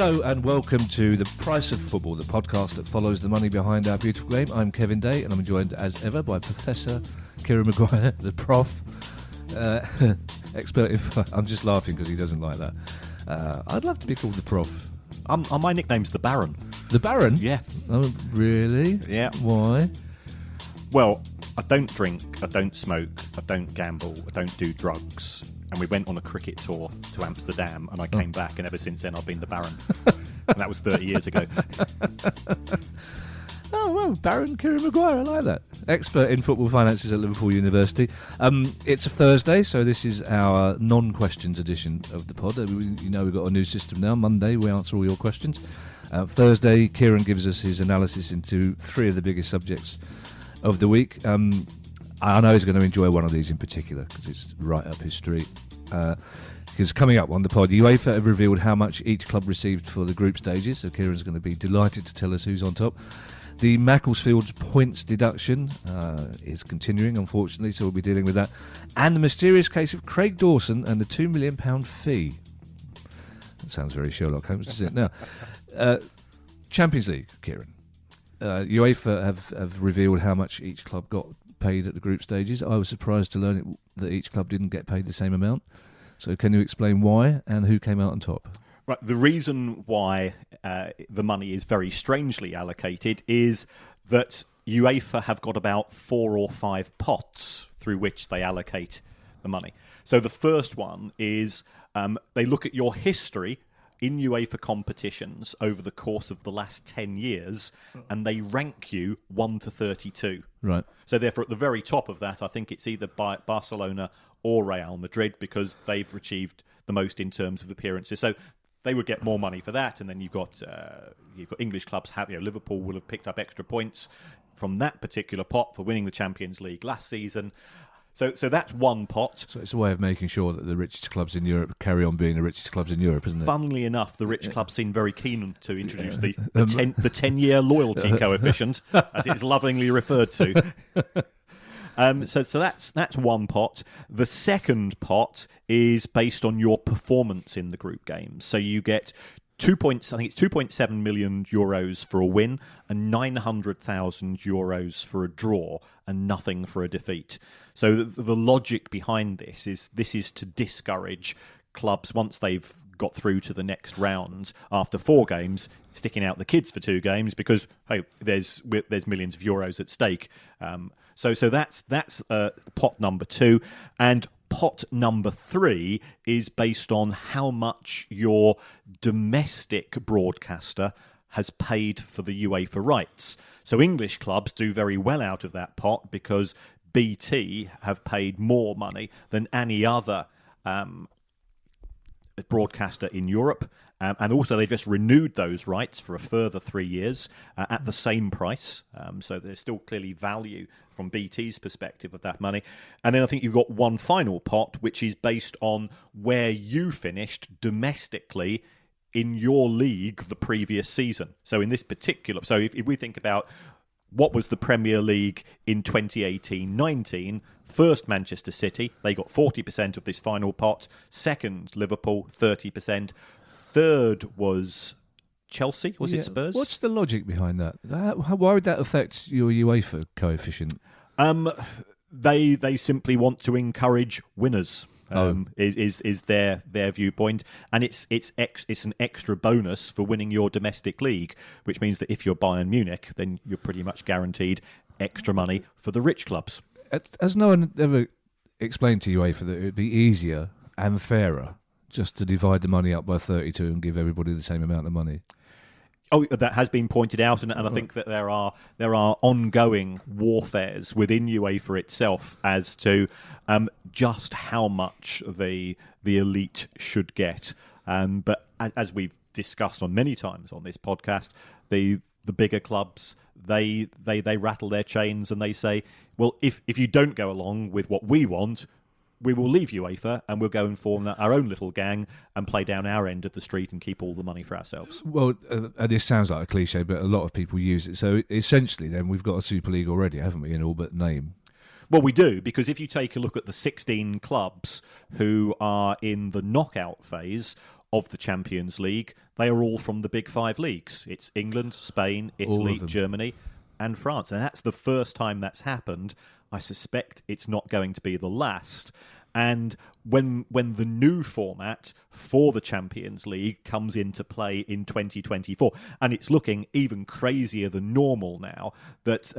Hello and welcome to The Price of Football, the podcast that follows the money behind our beautiful game. I'm Kevin Day and I'm joined as ever by Professor Kieran Maguire, the Prof. Expert. I'm just laughing because he doesn't like that. I'd love to be called the Prof. My nickname's the Baron. The Baron? Yeah. Oh, really? Yeah. Why? Well, I don't drink, I don't smoke, I don't gamble, I don't do drugs. And we went on a cricket tour to Amsterdam, and I came back, and ever since then I've been the Baron. And that was 30 years ago. Oh, well, Baron Kieran Maguire, I like that. Expert in football finances at Liverpool University. It's a Thursday, so this is our non-questions edition of the pod. We've got a new system now. Monday, we answer all your questions. Thursday, Kieran gives us his analysis into three of the biggest subjects of the week. I know he's going to enjoy one of these in particular because it's right up his street. Because coming up on the pod, UEFA have revealed how much each club received for the group stages, so Kieran's going to be delighted to tell us who's on top. The Macclesfield points deduction is continuing, unfortunately, so we'll be dealing with that. And the mysterious case of Craig Dawson and the £2 million fee. That sounds very Sherlock Holmes, doesn't it? Now, Champions League, Kieran. UEFA have revealed how much each club got paid at the group stages. I was surprised to learn that each club didn't get paid the same amount. So can you explain why and who came out on top? Right, the reason why the money is very strangely allocated is that UEFA have got about 4 or 5 pots through which they allocate the money. So the first one is they look at your history in UEFA competitions over the course of the last 10 years, and they rank you 1 to 32. Right. So therefore, at the very top of that, I think it's either Barcelona or Real Madrid because they've achieved the most in terms of appearances. So they would get more money for that, and then you've got English clubs. Liverpool will have picked up extra points from that particular pot for winning the Champions League last season. So that's one pot. So it's a way of making sure that the richest clubs in Europe carry on being the richest clubs in Europe, isn't it? Funnily enough, the rich clubs seem very keen to introduce the 10-year loyalty coefficient, as it is lovingly referred to. So that's one pot. The second pot is based on your performance in the group games. So you get 2.7 million euros for a win and 900,000 euros for a draw and nothing for a defeat. So the logic behind this is to discourage clubs once they've got through to the next round after 4 games, sticking out the kids for 2 games because hey, there's millions of euros at stake. So that's pot number 2, and pot number 3 is based on how much your domestic broadcaster has paid for the UEFA rights. So English clubs do very well out of that pot because BT have paid more money than any other broadcaster in Europe. And also they just renewed those rights for a further 3 years at the same price. So there's still clearly value from BT's perspective of that money. And then I think you've got one final pot, which is based on where you finished domestically in your league the previous season. So in this particular... So if we think about what was the Premier League in 2018-19, first Manchester City, they got 40% of this final pot. Second, Liverpool, 30%. Third was Chelsea, was it Spurs? What's the logic behind that? Why would that affect your UEFA coefficient? They simply want to encourage winners. Is their viewpoint, and it's an extra bonus for winning your domestic league, which means that if you're Bayern Munich, then you're pretty much guaranteed extra money for the rich clubs. Has no one ever explained to UEFA that it would be easier and fairer just to divide the money up by 32 and give everybody the same amount of money? Oh, that has been pointed out, and I think that there are ongoing warfares within UEFA itself as to just how much the elite should get. But as we've discussed on many times on this podcast, the bigger clubs they rattle their chains and they say, well, if you don't go along with what we want, we will leave UEFA and we'll go and form our own little gang and play down our end of the street and keep all the money for ourselves. Well, this sounds like a cliche, but a lot of people use it. So essentially then we've got a Super League already, haven't we, in all but name? Well, we do, because if you take a look at the 16 clubs who are in the knockout phase, of the Champions League, they are all from the big five leagues. It's England, Spain, Italy, Germany, and France. And that's the first time that's happened. I suspect it's not going to be the last. And when the new format for the Champions League comes into play in 2024, and it's looking even crazier than normal now, that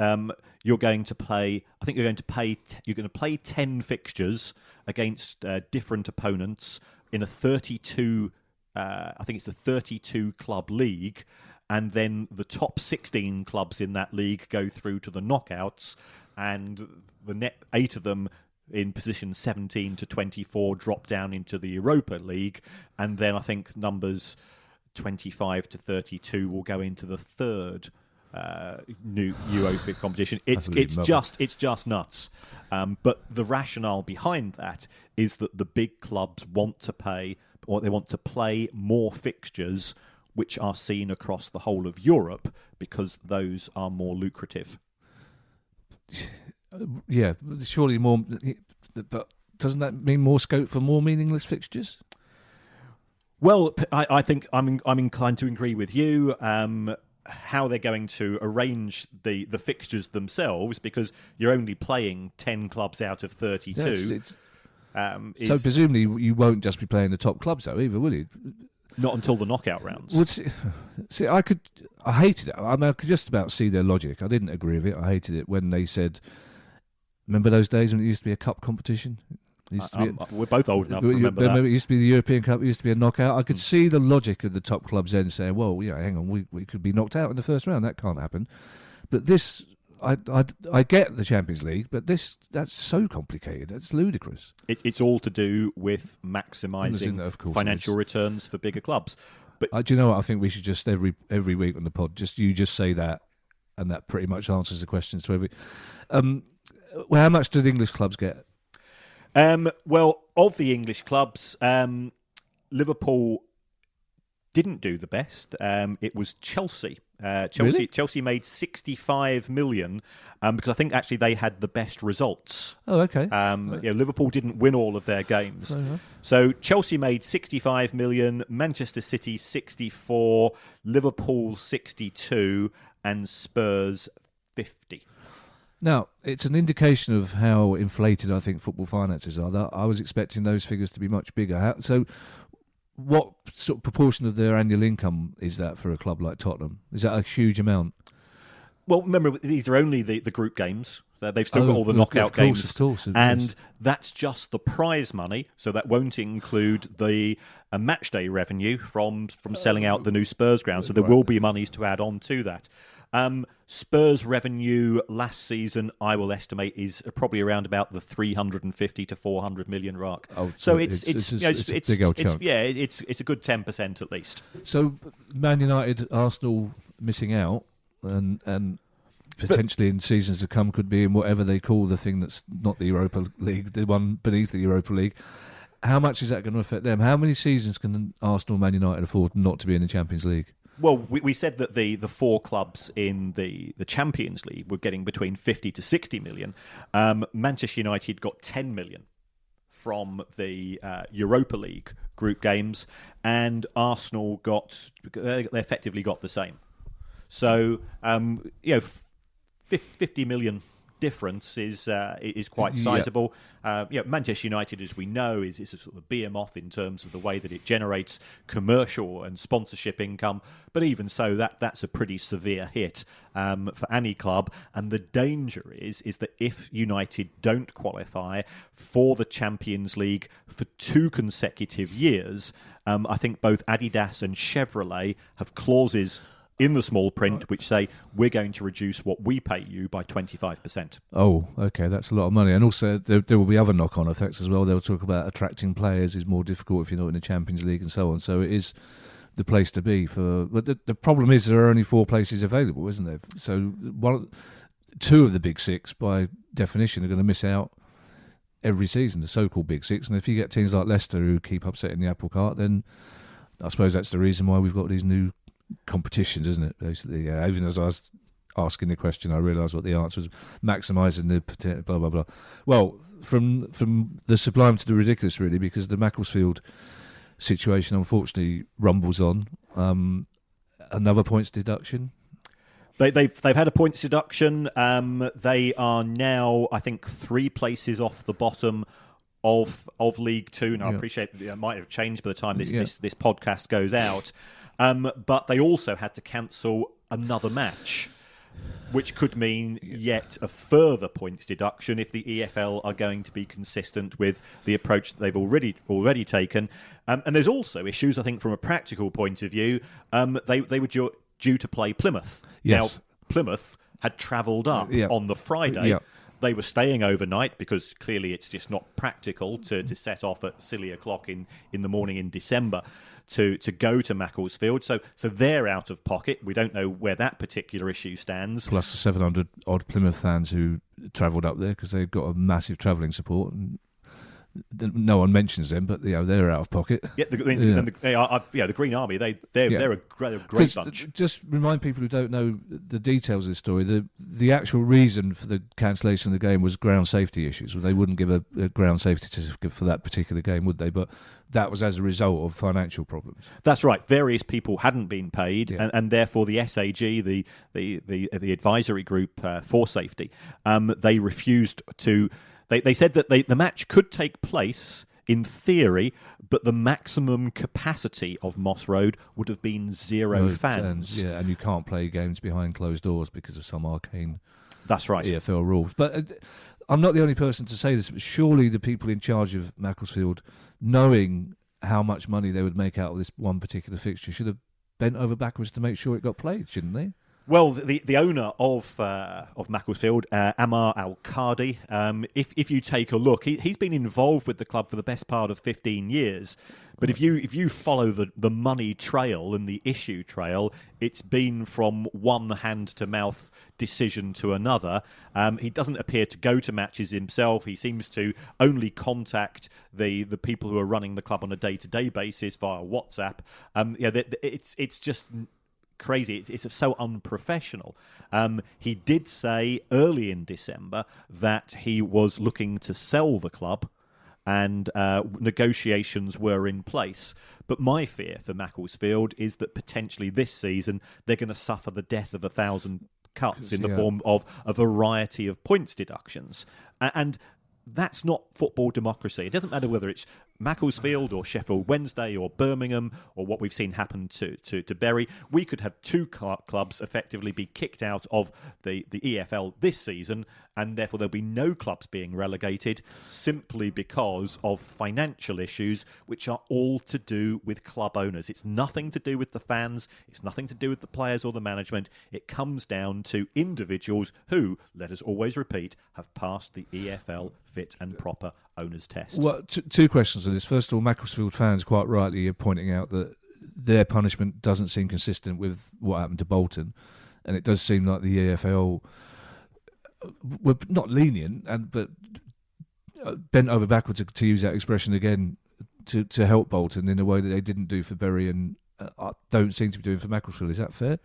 you're going to play 10 fixtures against different opponents in a 32. I think it's a 32 club league, and then the top 16 clubs in that league go through to the knockouts, and the net 8 of them in position 17 to 24 drop down into the Europa League, and then I think numbers 25 to 32 will go into the third new UEFA competition. It's just nuts. But the rationale behind that is that the big clubs want to pay, or they want to play more fixtures which are seen across the whole of Europe because those are more lucrative. Yeah, surely more. But doesn't that mean more scope for more meaningless fixtures? Well, I think I'm inclined to agree with you. How they're going to arrange the fixtures themselves, because you're only playing 10 clubs out of 32. So presumably you won't just be playing the top clubs, though, either, will you? Not until the knockout rounds. Well, see, I hated it. I mean, I could just about see their logic. I didn't agree with it. I hated it when they said, remember those days when it used to be a cup competition? We're both old enough to remember that. It used to be the European Cup, it used to be a knockout. I could see the logic of the top clubs then saying, well, yeah, hang on, we could be knocked out in the first round. That can't happen. But this, I get the Champions League, but that's so complicated. That's ludicrous. It's all to do with maximising financial returns for bigger clubs. But do you know what? I think we should just every week on the pod, you just say that, and that pretty much answers the questions to every. Well, how much did English clubs get? Well, of the English clubs, Liverpool didn't do the best. It was Chelsea. Really? Chelsea made 65 million because I think actually they had the best results. Oh, okay. Liverpool didn't win all of their games. Uh-huh. So Chelsea made 65 million, Manchester City 64, Liverpool 62, and Spurs 50. Now, it's an indication of how inflated I think football finances are. I was expecting those figures to be much bigger. So what sort of proportion of their annual income is that for a club like Tottenham? Is that a huge amount? Well, remember, these are only the group games. They've still got all the knockout games. Of course. And that's just the prize money, so that won't include the matchday revenue from selling out the new Spurs ground. So there will be monies to add on to that. Spurs revenue last season, I will estimate, is probably around about the 350 to 400 million mark. Oh, so it's a big old chunk. It's a good 10% at least. So Man United, Arsenal missing out, and potentially in seasons to come could be in whatever they call the thing that's not the Europa League, the one beneath the Europa League. How much is that going to affect them? How many seasons can Arsenal and Man United afford not to be in the Champions League? Well, we said that the four clubs in the Champions League were getting between 50 to 60 million. Manchester United got 10 million from the Europa League group games, and Arsenal they effectively got the same. So, 50 million difference is quite sizable. Manchester United, as we know, is a sort of behemoth in terms of the way that it generates commercial and sponsorship income. But even so, that's a pretty severe hit for any club. And the danger is that if United don't qualify for the Champions League for 2 consecutive years, I think both Adidas and Chevrolet have clauses in the small print which say we're going to reduce what we pay you by 25%. Oh, okay, that's a lot of money. And also there will be other knock-on effects as well. They'll talk about attracting players is more difficult if you're not in the Champions League and so on. So it is the place to be for. But the problem is there are only 4 places available, isn't there? So 2 of the big 6, by definition, are going to miss out every season, the so-called big 6. And if you get teams like Leicester who keep upsetting the apple cart, then I suppose that's the reason why we've got these new competitions, isn't it? Basically, even as I was asking the question, I realised what the answer was: maximising the potential. Blah blah blah. Well, from the sublime to the ridiculous, really, because the Macclesfield situation unfortunately rumbles on. Another points deduction. They've had a points deduction. They are now, I think, 3 places off the bottom of League Two. Now, I appreciate that it might have changed by the time this podcast goes out. But they also had to cancel another match, which could mean yet a further points deduction if the EFL are going to be consistent with the approach that they've already taken. And there's also issues, I think, from a practical point of view. They were due to play Plymouth. Yes. Now, Plymouth had travelled up on the Friday. Yeah. They were staying overnight because clearly it's just not practical to set off at silly o'clock in the morning in December to go to Macclesfield. So they're out of pocket. We don't know where that particular issue stands. Plus the 700 odd Plymouth fans who travelled up there because they've got a massive travelling support. And no one mentions them, but they're out of pocket. Yeah, the Green Army. They're a great bunch. Just remind people who don't know the details of the story. The actual reason for the cancellation of the game was ground safety issues. They wouldn't give a ground safety certificate for that particular game, would they? But that was as a result of financial problems. That's right. Various people hadn't been paid, and therefore the SAG, the advisory group for safety, they refused to. They said that the match could take place in theory, but the maximum capacity of Moss Road would have been zero fans. Yeah, and you can't play games behind closed doors because of some arcane That's right. EFL rules. But I'm not the only person to say this, but surely the people in charge of Macclesfield, knowing how much money they would make out of this one particular fixture, should have bent over backwards to make sure it got played, shouldn't they? Well, the owner of Macclesfield, Ammar Al-Qadi, if you take a look, he's been involved with the club for the best part of 15 years. But if you follow the money trail and the issue trail, it's been from one hand-to-mouth decision to another. He doesn't appear to go to matches himself. He seems to only contact the people who are running the club on a day-to-day basis via WhatsApp. It's just crazy. It's so unprofessional. He did say early in December that he was looking to sell the club and negotiations were in place. But my fear for Macclesfield is that potentially this season they're going to suffer the death of 1,000 cuts in the form of a variety of points deductions. And that's not football democracy. It doesn't matter whether it's Macclesfield or Sheffield Wednesday or Birmingham or what we've seen happen to Bury. We could have 2 clubs effectively be kicked out of the EFL this season, and therefore there'll be no clubs being relegated simply because of financial issues, which are all to do with club owners. It's nothing to do with the fans. It's nothing to do with the players or the management. It comes down to individuals who, let us always repeat, have passed the EFL fit and proper owners test. Well, 2 questions on this. First of all, Macclesfield fans quite rightly are pointing out that their punishment doesn't seem consistent with what happened to Bolton, and it does seem like the EFL were not lenient, but bent over backwards, to use that expression again, to help Bolton in a way that they didn't do for Bury and don't seem to be doing for Macclesfield. Is that fair?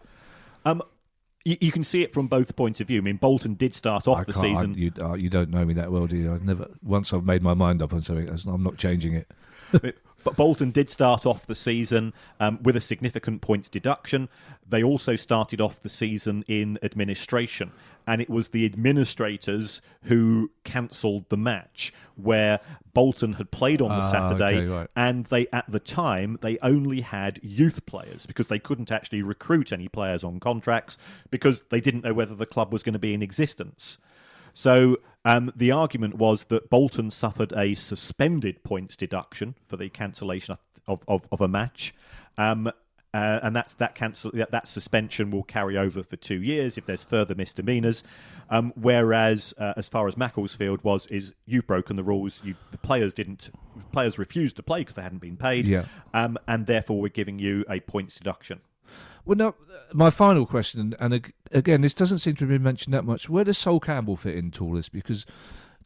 You can see it from both points of view. I mean, Bolton did start off the season. You don't know me that well, do you? Once I've made my mind up on something, I'm not changing it. But Bolton did start off the season with a significant points deduction. They also started off the season in administration, and it was the administrators who cancelled the match, where Bolton had played on the Saturday, right. and at the time they only had youth players because they couldn't actually recruit any players on contracts because they didn't know whether the club was going to be in existence. So the argument was that Bolton suffered a suspended points deduction for the cancellation of a match, and that suspension will carry over for 2 years if there's further misdemeanours. Whereas, as far as Macclesfield is you've broken the rules. The players refused to play because they hadn't been paid, and therefore we're giving you a points deduction. Well, now, my final question, and again, this doesn't seem to have been mentioned that much. Where does Sol Campbell fit into all this? Because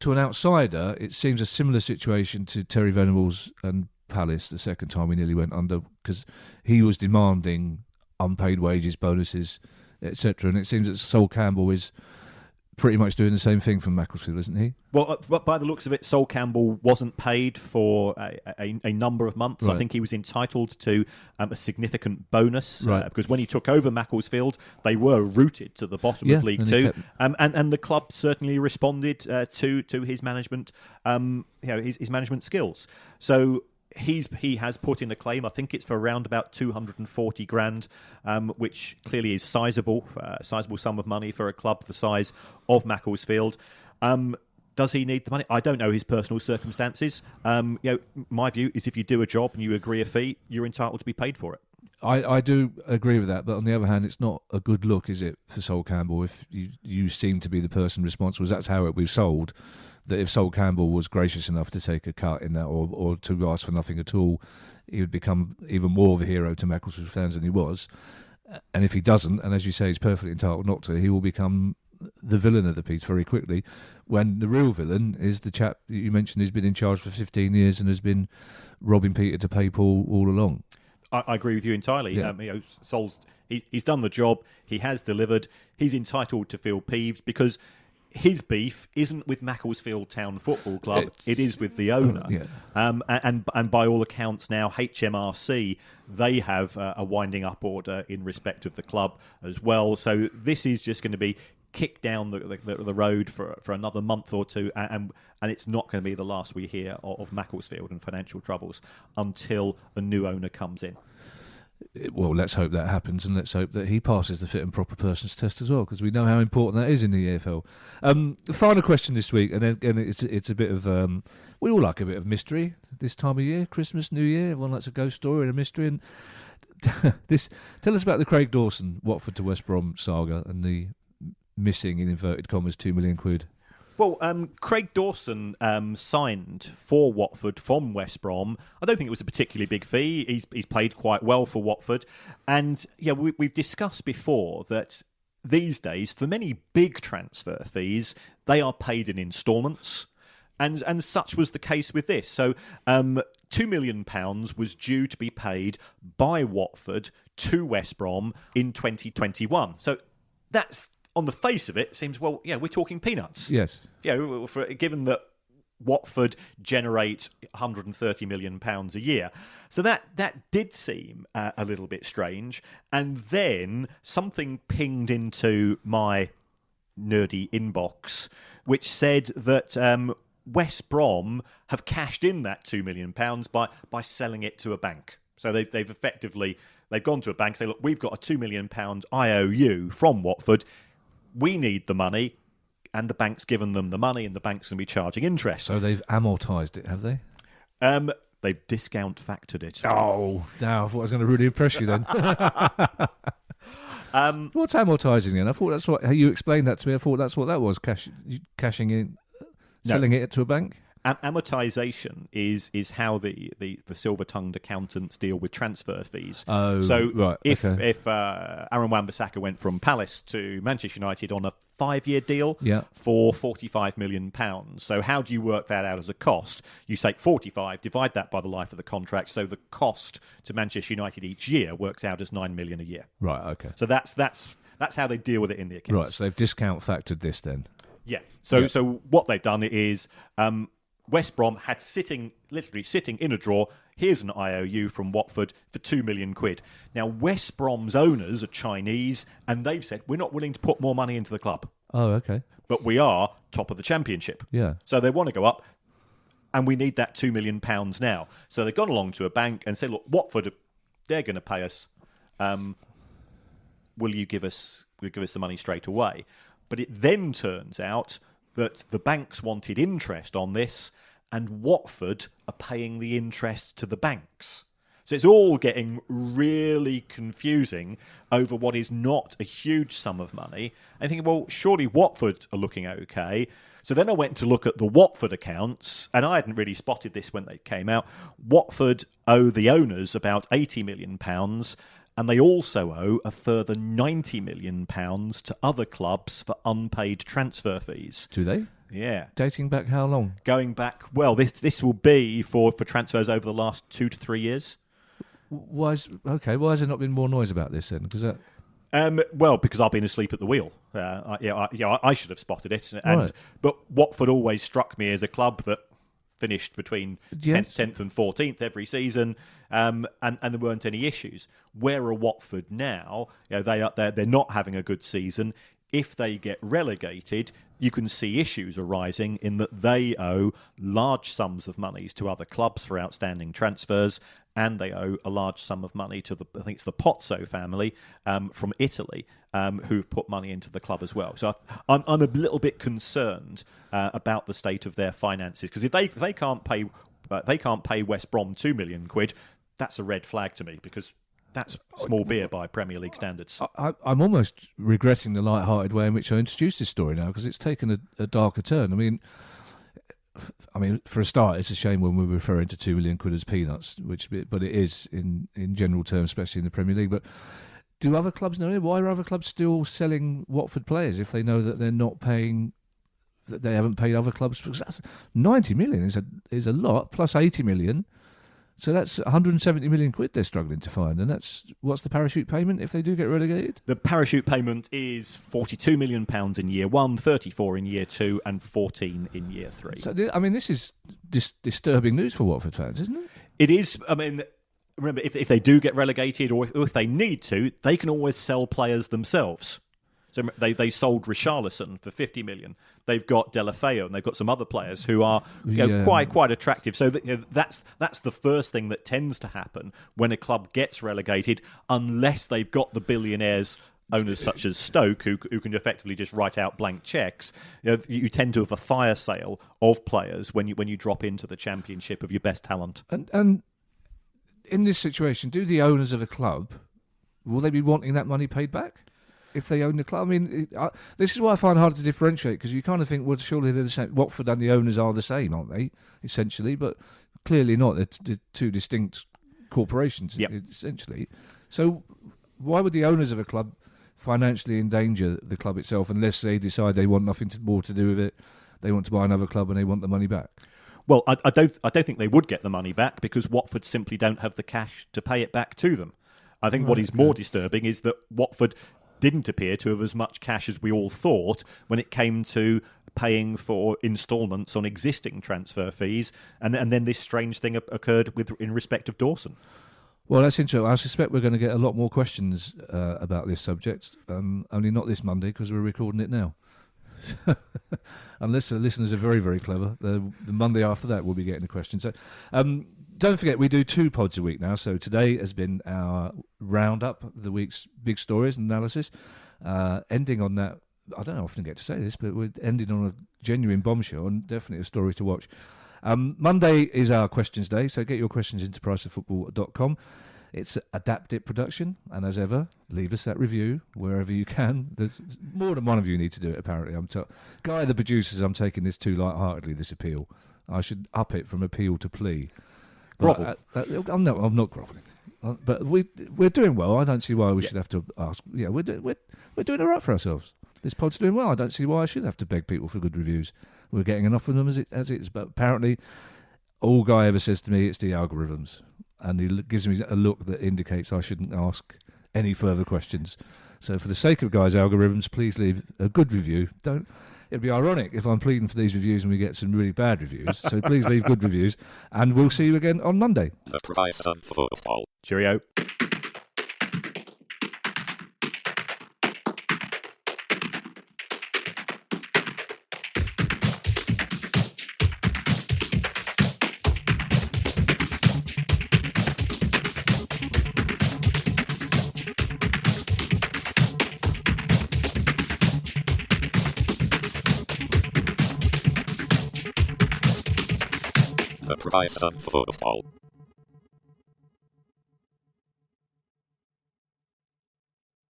to an outsider, it seems a similar situation to Terry Venables and Palace the second time we nearly went under, because he was demanding unpaid wages, bonuses, etc. And it seems that Sol Campbell is pretty much doing the same thing from Macclesfield, isn't he? Well, by the looks of it, Sol Campbell wasn't paid for a number of months. Right. I think he was entitled to a significant bonus Right. because when he took over Macclesfield, they were rooted to the bottom of League and he Two, kept- and the club certainly responded to his management, his management skills. So he has put in a claim. I think it's for around about 240 grand, which clearly is sizable sum of money for a club the size of Macclesfield. Does he need the money? I don't know his personal circumstances. My view is if you do a job and you agree a fee, you're entitled to be paid for it. I do agree with that, but on the other hand, it's not a good look, is it, for Sol Campbell? If you seem to be the person responsible, that's how it was sold. That if Sol Campbell was gracious enough to take a cut in that, or to ask for nothing at all, he would become even more of a hero to Macclesfield fans than he was. And if he doesn't, and as you say, he's perfectly entitled not to, he will become the villain of the piece very quickly, when the real villain is the chap that you mentioned who's been in charge for 15 years and has been robbing Peter to pay Paul all along. I agree with you entirely. Yeah. Sol's he's done the job. He has delivered. He's entitled to feel peeved because his beef isn't with Macclesfield Town Football Club. It is with the owner. Yeah. And by all accounts now, HMRC, they have a winding up order in respect of the club as well. So this is just going to be kicked down the road for another month or two, and it's not going to be the last we hear of Macclesfield and financial troubles until a new owner comes in. Well, let's hope that happens, and let's hope that he passes the fit and proper persons test as well, because we know how important that is in the EFL. The final question this week, and again, it's a bit of we all like a bit of mystery this time of year, Christmas, New Year. Everyone likes a ghost story and a mystery. And tell us about the Craig Dawson Watford to West Brom saga and the missing, in inverted commas, £2 million. Well, Craig Dawson signed for Watford from West Brom. I don't think it was a particularly big fee. He's played quite well for Watford. And we've discussed before that these days, for many big transfer fees, they are paid in instalments. And such was the case with this. So £2 million was due to be paid by Watford to West Brom in 2021. So that's, on the face of it, seems, well, we're talking peanuts. Yes. Given that Watford generate £130 million a year. So that did seem a little bit strange. And then something pinged into my nerdy inbox, which said that West Brom have cashed in that £2 million by selling it to a bank. So they've effectively gone to a bank and say, look, we've got a £2 million IOU from Watford. We need the money, and the bank's given them the money, and the bank's going to be charging interest. So they've amortised it, have they? They've discount factored it. Oh, now I thought I was going to really impress you then. What's amortising then? I thought that's what you explained that to me. I thought that's what that was, cashing in, selling it to a bank. Amortisation is how the silver-tongued accountants deal with transfer fees. Oh, so right. If Aaron Wan-Bissaka went from Palace to Manchester United on a 5-year deal for £45 million, so how do you work that out as a cost? You take 45, divide that by the life of the contract, so the cost to Manchester United each year works out as £9 million a year. Right. Okay. So that's how they deal with it in the accounts. Right. So they've discount factored this then. Yeah. So what they've done is West Brom had literally sitting in a drawer. Here's an IOU from Watford for £2 million. Now, West Brom's owners are Chinese, and they've said, we're not willing to put more money into the club. Oh, okay. But we are top of the championship. Yeah. So they want to go up, and we need that £2 million now. So they've gone along to a bank and said, look, Watford, they're going to pay us. Will you give us the money straight away? But it then turns out that the banks wanted interest on this, and Watford are paying the interest to the banks. So it's all getting really confusing over what is not a huge sum of money. I think, well, surely Watford are looking okay. So then I went to look at the Watford accounts, and I hadn't really spotted this when they came out. Watford owe the owners about £80 million, and they also owe a further £90 million to other clubs for unpaid transfer fees. Do they? Yeah. Dating back how long? Going back, well, this will be for transfers over the last 2 to 3 years. Why has there not been more noise about this then? Because Well, because I've been asleep at the wheel. I should have spotted it. Right. But Watford always struck me as a club that finished between Yes. 10th and 14th every season, and there weren't any issues. Where are Watford now? They're not having a good season. If they get relegated, you can see issues arising in that they owe large sums of monies to other clubs for outstanding transfers, and they owe a large sum of money to I think it's the Pozzo family from Italy, who've put money into the club as well. So I'm a little bit concerned about the state of their finances, because if they can't pay West Brom £2 million, that's a red flag to me, because that's small beer by Premier League standards. I'm almost regretting the light-hearted way in which I introduced this story now, because it's taken a darker turn. I mean, for a start, it's a shame when we're referring to £2 million as peanuts, but it is in general terms, especially in the Premier League. But do other clubs know it? Why are other clubs still selling Watford players if they know that they're not paying, that they haven't paid other clubs? Because that's 90 million is a lot, plus 80 million. So that's 170 million quid they're struggling to find. And what's the parachute payment if they do get relegated? The parachute payment is £42 million in year 1, 34 in year 2, and 14 in year 3. So, this is disturbing news for Watford fans, isn't it? It is. Remember, if they do get relegated, or if they need to, they can always sell players themselves. So they sold Richarlison for 50 million. They've got Delafeo, and they've got some other players who are quite attractive. So that's the first thing that tends to happen when a club gets relegated, unless they've got the billionaires owners such as Stoke who can effectively just write out blank cheques. You tend to have a fire sale of players when you drop into the Championship of your best talent. And in this situation, do the owners of a club, will they be wanting that money paid back if they own the club? This is why I find it hard to differentiate, because you kind of think, well, surely they're the same. Watford and the owners are the same, aren't they, essentially? But clearly not. They're two distinct corporations, essentially. So why would the owners of a club financially endanger the club itself unless they decide they want nothing more to do with it, they want to buy another club and they want the money back? Well, I don't think they would get the money back, because Watford simply don't have the cash to pay it back to them. I think what is more disturbing is that Watford didn't appear to have as much cash as we all thought when it came to paying for instalments on existing transfer fees, and then this strange thing occurred in respect of Dawson. Well, that's interesting. I suspect we're going to get a lot more questions about this subject, only not this Monday, because we're recording it now. Unless the listeners are very, very clever, the Monday after that we'll be getting a question. So don't forget, we do 2 pods a week now. So today has been our roundup of the week's big stories and analysis. Ending on that, I don't often get to say this, but we're ending on a genuine bombshell and definitely a story to watch. Monday is our questions day, so get your questions into priceoffootball.com. It's Adapt It production, and as ever, leave us that review wherever you can. There's more than one of you need to do it, apparently. Guy, the producers, I'm taking this too lightheartedly, this appeal. I should up it from appeal to plea. Grovel. I'm not grovelling. But we're doing well. I don't see why we should have to ask. Yeah, we're doing all right for ourselves. This pod's doing well. I don't see why I should have to beg people for good reviews. We're getting enough of them as it is. But apparently, all Guy ever says to me, it's the algorithms. And he gives me a look that indicates I shouldn't ask any further questions. So for the sake of Guy's algorithms, please leave a good review. It'd be ironic if I'm pleading for these reviews and we get some really bad reviews. So please leave good reviews. And we'll see you again on Monday. The price of football. Cheerio. The price of football.